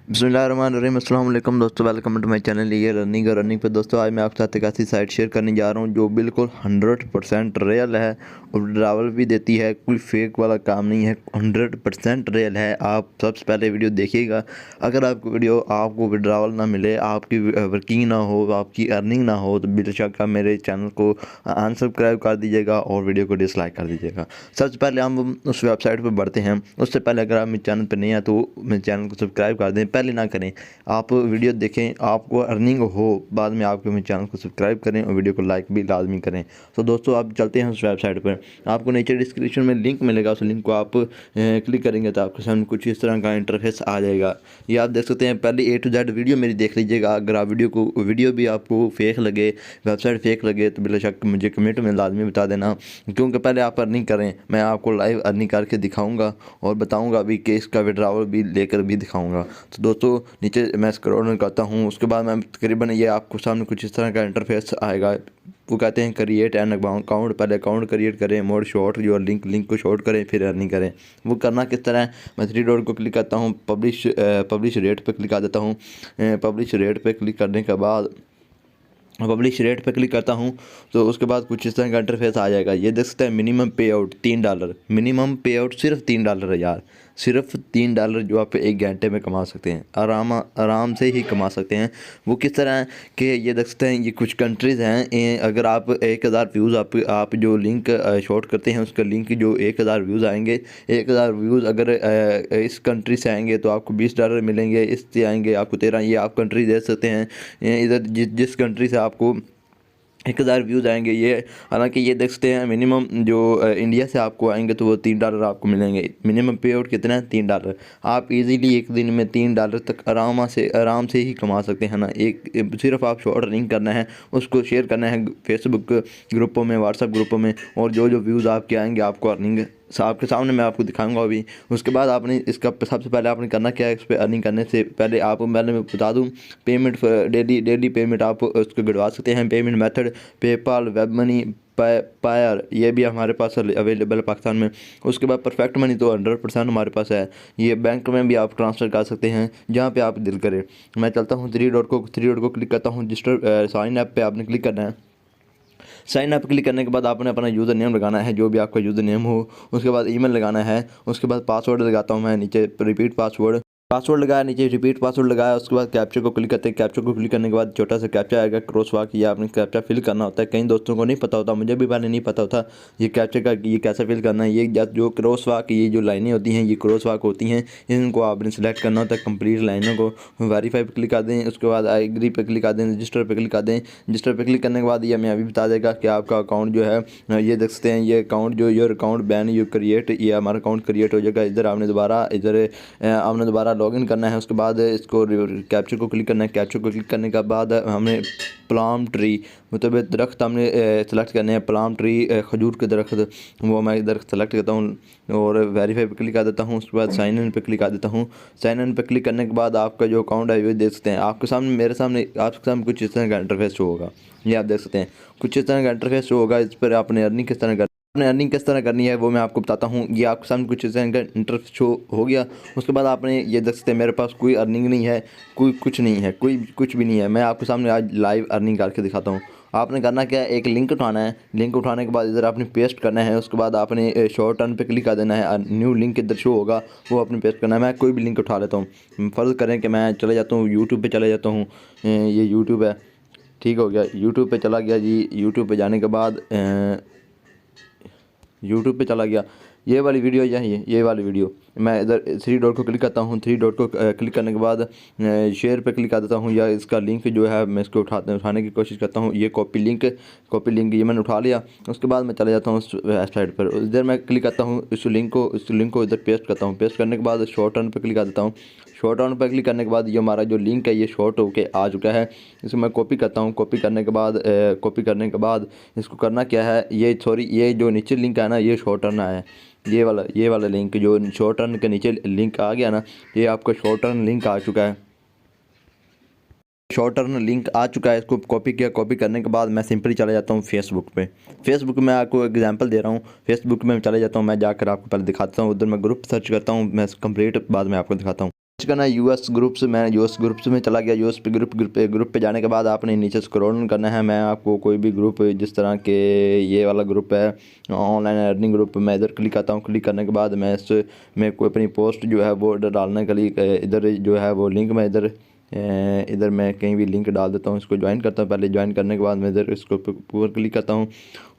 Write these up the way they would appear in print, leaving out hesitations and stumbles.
बिस्मिल्लाहिर्रहमानिर्रहीम। अस्सलाम वालेकुम दोस्तों, वेलकम टू माय चैनल। ये रनिंग और रनिंग पे दोस्तों आज मैं आपके साथ एक ऐसी साइट शेयर करने जा रहा हूँ जो बिल्कुल 100% रियल है और विड्रावल भी देती है। कोई फेक वाला काम नहीं है, 100% रियल है। आप सबसे पहले वीडियो देखिएगा। अगर आपको विड्रावल ना मिले, आपकी वर्किंग ना हो, आपकी अर्निंग ना हो, तो बेशक आप मेरे चैनल को अनसब्सक्राइब कर दीजिएगा और वीडियो को डिसलाइक कर दीजिएगा। सबसे पहले हम उस वेबसाइट पर बढ़ते हैं। उससे पहले अगर आप मेरे चैनल पर नहीं हैं तो मेरे चैनल को सब्सक्राइब कर दें। पहले ना करें, आप वीडियो देखें, आपको अर्निंग हो, बाद में आपके मेरे चैनल को सब्सक्राइब करें और वीडियो को लाइक भी लाजमी करें। तो दोस्तों आप चलते हैं उस वेबसाइट पर। आपको नीचे डिस्क्रिप्शन में लिंक मिलेगा, उस लिंक को आप क्लिक करेंगे तो आपके सामने कुछ इस तरह का इंटरफेस आ जाएगा। ये आप देख सकते हैं। पहले A to Z वीडियो मेरी देख लीजिएगा। अगर आप वीडियो भी आपको फेक लगे, वेबसाइट फेक लगे, तो बेशक मुझे कमेंट में लाजमी बता देना, क्योंकि पहले आप अर्निंग करें। मैं आपको लाइव अर्निंग करके दिखाऊंगा और बताऊंगा भी कि इसका विड्रावल भी लेकर भी दिखाऊंगा। तो दोस्तों नीचे मैं स्क्रॉल करता हूँ। उसके बाद मैं तकरीबन ये आपको सामने कुछ इस तरह का इंटरफेस आएगा। वो कहते हैं क्रिएट एन अकाउंट। पहले अकाउंट क्रिएट करें, मोड शॉर्ट जो लिंक को शॉर्ट करें, फिर अर्निंग करें। वो करना किस तरह है, मैं 3 डॉट को क्लिक करता हूँ, पब्लिश रेट पर क्लिक कर देता हूँ। पब्लिश रेट पर क्लिक करने के बाद पब्लिश रेट पे क्लिक करता हूँ तो उसके बाद कुछ इस तरह का इंटरफेस आ जाएगा। ये देख सकते हैं मिनिमम पे आउट $3। मिनिमम पे आउट सिर्फ $3 है यार, सिर्फ $3 जो आप 1 घंटे में कमा सकते हैं। आराम से ही कमा सकते हैं। वो किस तरह है कि ये देख सकते हैं, ये कुछ कंट्रीज़ हैं। अगर आप 1000 व्यूज़ आप जो लिंक शॉर्ट करते हैं, उसका लिंक जो 1000 व्यूज़ आएंगे, 1000 व्यूज़ अगर इस कंट्री से आएंगे तो आपको $20 मिलेंगे। इससे आएंगे आपको 13। ये आप कंट्री दे सकते हैं। इधर जिस कंट्री से आपको 1000 व्यूज़ आएंगे, ये हालांकि ये देख सकते हैं मिनिमम जो इंडिया से आपको आएंगे तो वो $3 आपको मिलेंगे। मिनिमम पे आउट कितना है, $3। आप इजीली एक दिन में $3 तक आराम से ही कमा सकते हैं ना। सिर्फ आप शॉर्ट रनिंग करना है, उसको शेयर करना है फेसबुक ग्रुपों में, व्हाट्सएप ग्रुपों में, और जो व्यूज़ आपके आएंगे आपको अर्निंग आपके सामने मैं आपको दिखाऊंगा अभी। उसके बाद आपने इसका सबसे पहले आपने करना क्या है, इस पर अर्निंग करने से पहले मैं बता दूं, पेमेंट डेली पेमेंट आप उसको गिरवा सकते हैं। Payment method PayPal, web money, Payeer, ये भी हमारे पास अवेलेबल है पाकिस्तान में। उसके बाद परफेक्ट मनी तो 100% हमारे पास है। ये बैंक में भी आप ट्रांसफ़र कर सकते हैं जहाँ पे आप दिल करें। मैं चलता हूँ 3 डॉट को क्लिक करता हूँ। रजिस्टर साइन ऐप पे आपने क्लिक करना है। साइन अप क्लिक करने के बाद आपने अपना यूज़र नेम लगाना है, जो भी आपका यूज़र नेम हो। उसके बाद ईमेल लगाना है। उसके बाद पासवर्ड लगाता हूँ मैं नीचे, रिपीट पासवर्ड लगाया, नीचे रिपीट पासवर्ड लगाया। उसके बाद कैप्चर को क्लिक करते हैं। कैप्चर को क्लिक करने के बाद छोटा सा कैप्चर आएगा, क्रॉसवॉक। ये आपने कैप्चर फिल करना होता है। कई दोस्तों को नहीं पता होता, मुझे भी पहले नहीं पता होता ये कैप्चर का ये कैसे फिल करना है। ये जो क्रॉसवॉक, ये जो लाइनें होती हैं, ये क्रॉसवॉक होती हैं। इनको आपने सेलेक्ट करना होता है, कंप्लीट लाइनों को। वेरीफाई पर क्लिक कर दें। उसके बाद आई एग्री पे क्लिक कर दें। रजिस्टर पे क्लिक कर दें। रजिस्टर पे क्लिक करने के बाद ये हमें अभी बता देगा कि आपका अकाउंट जो है, ये देख सकते हैं, ये अकाउंट जो your account ban you create, ये हमारा अकाउंट क्रिएट हो जाएगा। इधर आपने दोबारा लॉगिन करना है। उसके बाद इसको कैप्चर को क्लिक करना है। कैप्चर को क्लिक करने के बाद हमें प्लाम ट्री, मतलब दरख्त हमने सेलेक्ट करने हैं। प्लाम ट्री, खजूर के दरख्त, वो मैं दरख्त सेलेक्ट करता हूँ और वेरीफाई पे क्लिक कर देता हूँ। उसके बाद साइन इन पे क्लिक कर देता हूँ। साइन इन पे क्लिक करने के बाद आपका जो अकाउंट है ये देख सकते हैं। आपके सामने कुछ इस तरह का इंटरफेस शो होगा। ये आप देख सकते हैं, कुछ इस तरह का इंटरफेस शो होगा। इस पर आपने अर्निंग किस तरह करनी है वो मैं आपको बताता हूँ। ये आपके सामने कुछ इस तरह का इंटरफेस शो हो गया। उसके बाद आपने ये देख सकते हैं, मेरे पास कोई अर्निंग नहीं है, कोई कुछ नहीं है, कोई कुछ भी नहीं है। मैं आपके सामने आज लाइव अर्निंग करके दिखाता हूँ। आपने करना क्या है, एक लिंक उठाना है। लिंक उठाने के बाद इधर आपने पेस्ट करना है। उसके बाद आपने शॉर्ट टर्न पे क्लिक कर देना है। न्यू लिंक इधर शो होगा, वो आपने पेस्ट करना है। मैं कोई भी लिंक उठा लेता हूँ। फ़र्ज़ करें कि मैं चले जाता हूँ यूट्यूब पे चले जाता हूँ। ये यूट्यूब है, ठीक हो गया। यूट्यूब पे चला गया जी। यूट्यूब पे जाने के बाद यूट्यूब पे चला गया। ये वाली वीडियो ये वाली वीडियो मैं इधर 3 डॉट को क्लिक करता हूँ। 3 डॉट को क्लिक करने के बाद शेयर पे क्लिक कर देता हूँ, या इसका लिंक जो है मैं इसको उठाने की कोशिश करता हूँ। ये कॉपी लिंक ये मैंने उठा लिया। उसके बाद मैं चला जाता हूँ उस वेबसाइट पर। इधर मैं क्लिक करता हूँ, इस लिंक को इधर पेस्ट करता हूँ। पेस्ट करने के बाद शॉर्ट टर्न पर क्लिक कर देता हूँ। शॉर्ट टर्न पर क्लिक करने के बाद ये हमारा जो लिंक है ये शॉर्ट होके आ चुका है। इसको मैं कॉपी करता हूँ। कॉपी करने के बाद इसको करना क्या है, ये जो नीचे लिंक है ना, ये शॉर्ट टर्न है। ये वाला लिंक जो शॉर्ट टर्न के नीचे लिंक आ गया ना, ये आपका शॉर्ट टर्न लिंक आ चुका है। शॉर्ट टर्न लिंक आ चुका है। इसको कॉपी किया। कॉपी करने के बाद मैं सिंपली चला जाता हूँ फेसबुक पे। फेसबुक में आपको एग्जांपल दे रहा हूँ। फेसबुक में चले जाता हूँ, मैं जाकर आपको पहले दिखाता हूँ। उधर मैं ग्रुप सर्च करता हूँ, मैं कंप्लीट बाद में आपको दिखाता हूँ। करना है यूएस ग्रुप्स। मैं यूएस ग्रुप्स में चला गया। यूएस पे ग्रुप पे जाने के बाद आपने नीचे स्क्रॉल करना है। मैं आपको कोई भी ग्रुप जिस तरह के ये वाला ग्रुप है ऑनलाइन अर्निंग ग्रुप, मैं इधर क्लिक करता हूँ। क्लिक करने के बाद मैं कोई अपनी पोस्ट जो है वो डालने के लिए इधर जो है वो लिंक मैं इधर मैं कहीं भी लिंक डाल देता हूँ। इसको ज्वाइन करता हूँ। पहले ज्वाइन करने के बाद मैं इधर इसको ऊपर क्लिक करता हूँ।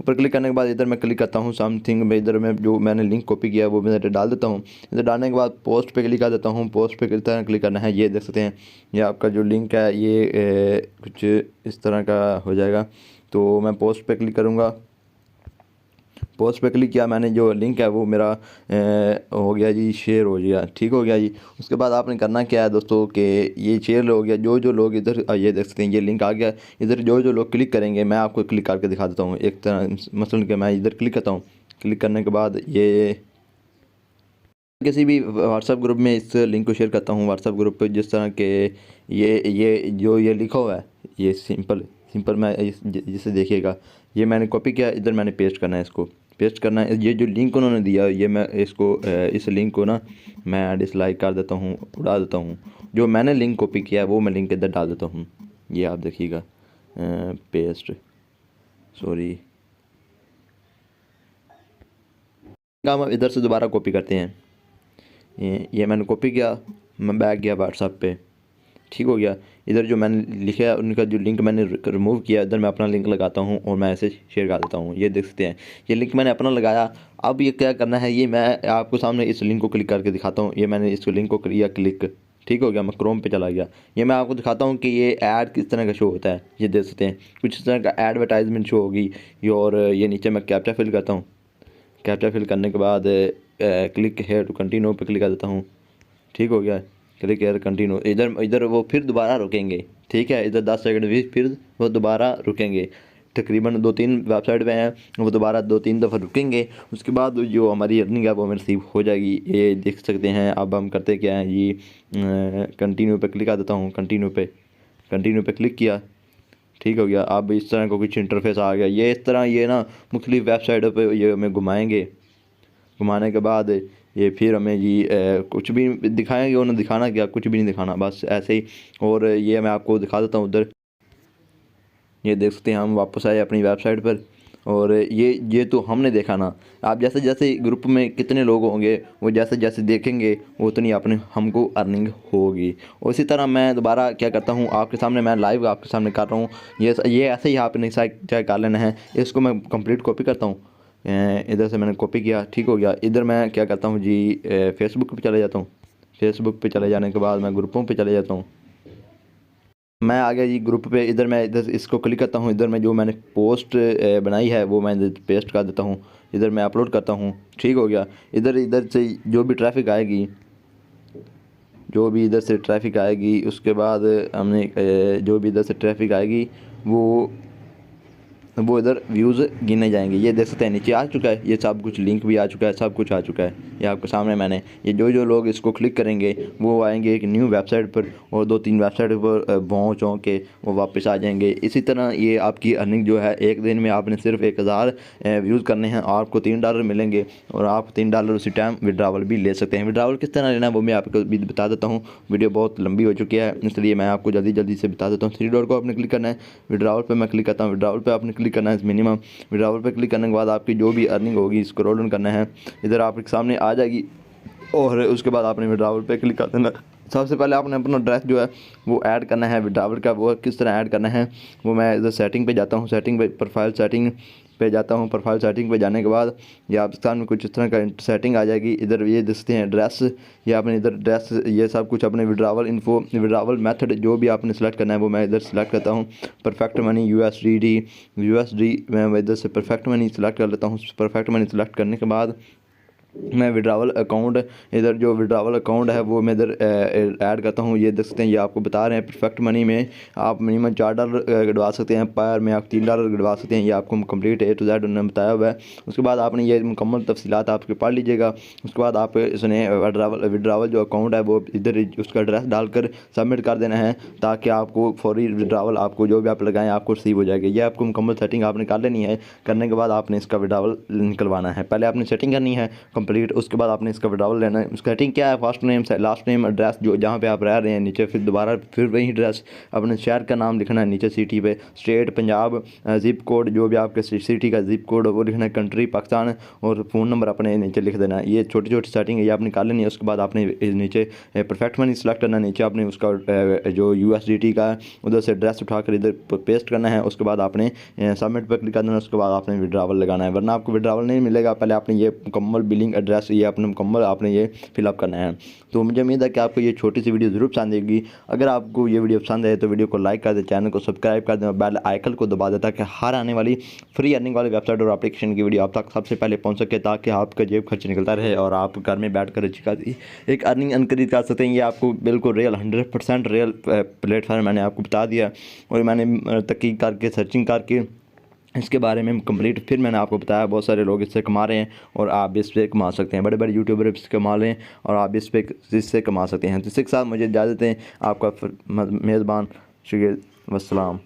ऊपर क्लिक करने के बाद इधर मैं क्लिक करता हूँ समथिंग में। इधर मैं जो मैंने लिंक कॉपी किया है वो मैं इधर डाल देता हूँ। इधर डालने के बाद पोस्ट पे क्लिक कर देता हूँ। पोस्ट पे किस तरह क्लिक करना है ये देख सकते हैं। ये आपका जो लिंक है ये कुछ इस तरह का हो जाएगा। तो मैं पोस्ट पे क्लिक करूँगा। पोस्ट पे क्लिक किया मैंने, जो लिंक है वो मेरा हो गया जी, शेयर हो गया। ठीक हो गया जी। उसके बाद आपने करना क्या है दोस्तों कि ये शेयर हो गया। जो लोग इधर ये देख सकते हैं ये लिंक आ गया। इधर जो लोग क्लिक करेंगे मैं आपको क्लिक करके दिखा देता हूँ। एक तरह मसलन कि मैं इधर क्लिक करता हूँ। क्लिक करने के बाद ये किसी भी व्हाट्सएप ग्रुप में इस लिंक को शेयर करता हूँ। व्हाट्सएप ग्रुप पे जिस तरह के ये जो ये लिखा हुआ है ये सिंपल मैं जिसे देखिएगा, ये मैंने कॉपी किया। इधर मैंने पेस्ट करना है, इसको पेस्ट करना है। ये जो लिंक उन्होंने दिया ये मैं इसको इस लिंक को ना मैं डिसलाइक कर देता हूँ, उड़ा देता हूँ। जो मैंने लिंक कॉपी किया है वो मैं लिंक इधर डाल देता हूँ। ये आप देखिएगा पेस्ट, सॉरी, हम इधर से दोबारा कॉपी करते हैं। ये मैंने कॉपी किया, मैं बैक गया व्हाट्सएप पे। ठीक हो गया। इधर जो मैंने लिखा है उनका जो लिंक मैंने रिमूव किया, इधर मैं अपना लिंक लगाता हूँ और मैं ऐसे शेयर कर देता हूँ। ये देख सकते हैं ये लिंक मैंने अपना लगाया। अब ये क्या करना है ये मैं आपको सामने इस लिंक को क्लिक करके दिखाता हूँ। ये मैंने इस लिंक को किया क्लिक। ठीक हो गया। मैं क्रोम पे चला गया। ये मैं आपको दिखाता हूँ कि ये ऐड किस तरह का शो होता है। ये देख सकते हैं कुछ इस तरह का एडवर्टाइजमेंट शो होगी। और ये नीचे मैं कैप्चा फिल करता हूँ। कैप्चा फिल करने के बाद क्लिक हेयर टू कंटिन्यू पे क्लिक कर देता हूँ। ठीक हो गया। Click here continue. इधर वो फिर दोबारा रुकेंगे। ठीक है, इधर 10 सेकंड भी फिर वो दोबारा रुकेंगे। तकरीबन 2-3 वेबसाइट पे हैं, वो दोबारा 2-3 दफ़ा रुकेंगे। उसके बाद जो हमारी अर्निंग है वो हमें रिसीव हो जाएगी। ये देख सकते हैं। अब हम करते क्या हैं ये कंटिन्यू पे क्लिक कर देता हूँ। कंटिन्यू पे क्लिक किया। ठीक हो गया। अब इस तरह का कुछ इंटरफेस आ गया। ये इस तरह ये ना मुख्तलिफ वेबसाइटों पे ये हमें घुमाएंगे। घुमाने के बाद ये फिर हमें जी कुछ भी दिखाएंगे। उन्हें दिखाना क्या, कुछ भी नहीं दिखाना, बस ऐसे ही। और ये मैं आपको दिखा देता हूँ उधर। ये देख सकते हैं हम वापस आए अपनी वेबसाइट पर। और ये तो हमने देखा ना। आप जैसे जैसे ग्रुप में कितने लोग होंगे वो जैसे जैसे देखेंगे उतनी अपने हमको अर्निंग होगी। और इसी तरह मैं दोबारा क्या करता हूँ आपके सामने, मैं लाइव आपके सामने कर रहा हूँ। ये ऐसे ही आपने चाहे कर लेना है। इसको मैं कंप्लीट कॉपी करता हूँ। इधर से मैंने कॉपी किया। ठीक हो गया। इधर मैं क्या करता हूँ जी फेसबुक पे चले जाता हूँ। फेसबुक पे चले जाने के बाद मैं ग्रुपों पे चले जाता हूँ। मैं आ गया जी ग्रुप पे। इधर मैं इधर इसको क्लिक करता हूँ। इधर मैं जो मैंने पोस्ट बनाई है वो मैं इधर पेस्ट कर देता हूँ। इधर मैं अपलोड करता हूँ। ठीक हो गया। इधर से जो भी ट्रैफिक आएगी, उसके बाद हमने जो भी इधर से ट्रैफिक आएगी वो इधर व्यूज़ गिने जाएंगे। ये देख सकते हैं नीचे आ चुका है। ये सब कुछ लिंक भी आ चुका है, सब कुछ आ चुका है। ये आपके सामने मैंने ये जो लोग इसको क्लिक करेंगे वो आएंगे एक न्यू वेबसाइट पर और 2-3 वेबसाइट पर पहुँच के वो वापस आ जाएंगे। इसी तरह ये आपकी अर्निंग जो है एक दिन में आपने सिर्फ 1000 व्यूज़ करने हैं, आपको $3 मिलेंगे और आप $3 उसी टाइम विड्रावल भी ले सकते हैं। विड्रावल किस तरह लेना है वो मैं आपको भी बता देता हूँ। वीडियो बहुत लंबी हो चुकी है इसलिए मैं आपको जल्दी से बता देता हूँ। 3 डॉट को आपने क्लिक करना है। विड्रावल पर मैं क्लिक करता हूँ। विड्रावल पर आपने क्लिक करना है मिनिमम। विड्रावल पे क्लिक करने के बाद आपकी जो भी अर्निंग होगी स्क्रॉल डाउन करना है, इधर आपके सामने आ जाएगी। और उसके बाद आपने विड्रावल पे क्लिक कर देना। सबसे पहले आपने अपना एड्रेस जो है वो ऐड करना है। विड्रावल का वो किस तरह ऐड करना है वो मैं इधर सेटिंग पे जाता हूँ। सेटिंग पे प्रोफाइल सेटिंग पे जाता हूँ। प्रोफाइल सेटिंग पे जाने के बाद ये आपके सामने कुछ इस तरह का सेटिंग आ जाएगी। इधर ये देखते हैं एड्रेस, ये आपने इधर एड्रेस ये सब कुछ अपने विड्रावल इन्फो, विड्रावल मेथड जो भी आपने सेलेक्ट करना है वो मैं इधर सेलेक्ट करता हूँ। परफेक्ट मनी, यूएसडी मैं इधर से परफेक्ट मनी सेलेक्ट कर लेता हूँ। परफेक्ट मनी सेलेक्ट करने के बाद मैं विड्रावल अकाउंट, इधर जो विड्रावल अकाउंट है वो मैं इधर ऐड करता हूँ। ये देख सकते हैं ये आपको बता रहे हैं परफेक्ट मनी में आप मिनिमम $4 गड़वा सकते हैं, पायर में आप $3 गड़वा सकते हैं। ये आपको कंप्लीट A to Z उन्होंने बताया हुआ है। उसके बाद आपने ये मुकम्मल तफसीलात आपके पढ़ लीजिएगा। उसके बाद आप इसने विड्रावल जो अकाउंट है वो इधर उसका एड्रेस डालकर सबमिट कर देना है ताकि आपको फौरी विड्रावल आपको जो भी आप लगाएं आपको रिसीव हो जाएगा। ये आपको मुकम्मल सेटिंग आपने कर लेनी है। करने के बाद आपने इसका विड्रावल निकलवाना है। पहले आपने सेटिंग करनी है, कंप्लीट। उसके बाद आपने इसका विड्रॉवल लेना है। उसका सेटिंग क्या है, फर्स्ट नेम से लास्ट नेम एड्रेस जो जहाँ पे आप रह रहे हैं नीचे, फिर दोबारा फिर वही एड्रेस, अपने शहर का नाम लिखना है नीचे, सिटी पे, स्टेट पंजाब, ज़िप कोड जो भी आपके सिटी का ज़िप कोड वो लिखना है, कंट्री पाकिस्तान, और फ़ोन नंबर अपने नीचे लिख देना है। ये छोटी छोटी सेटिंग है, ये आपने कर लेनी है। उसके बाद आपने नीचे परफेक्ट मनी सेलेक्ट करना है, नीचे आपने उसका जो USDT का है उधर से एड्रेस उठाकर इधर पेस्ट करना है। उसके बाद आपने सबमिट पर क्लिक करना है। उसके बाद आपने विड्रॉवल लगाना है, वरना आपको विड्रॉवल नहीं मिलेगा। पहले आपने ये मुकम्मल बिलिंग एड्रेस ये अपने मुकम्मल आपने ये फिलअप करना है। तो मुझे उम्मीद है कि आपको ये छोटी सी वीडियो ज़रूर पसंद आएगी। अगर आपको ये वीडियो पसंद आए तो वीडियो को लाइक कर दें, चैनल को सब्सक्राइब कर दें और बेल आइकन को दबा दें, ताकि हर आने वाली फ्री अर्निंग वाली वेबसाइट और एप्लीकेशन की वीडियो आप तक सबसे पहले पहुंच सके, ताकि आपका जेब खर्च निकलता रहे और आप घर में बैठ कर अच्छी खासी एक अर्निंग इनक्रीज कर सकते हैं। ये आपको बिल्कुल रियल 100% रियल प्लेटफॉर्म मैंने आपको बता दिया, और मैंने तहकीक करके सर्चिंग करके इसके बारे में कंप्लीट फिर मैंने आपको बताया। बहुत सारे लोग इससे कमा रहे हैं और आप भी इससे कमा सकते हैं, बड़े बड़े यूट्यूबर इससे कमा रहे हैं और आप भी इससे कमा सकते हैं। तो इसके साथ मुझे इजाज़त दें, आपका मेज़बान शुक्रिया, वस्सलाम।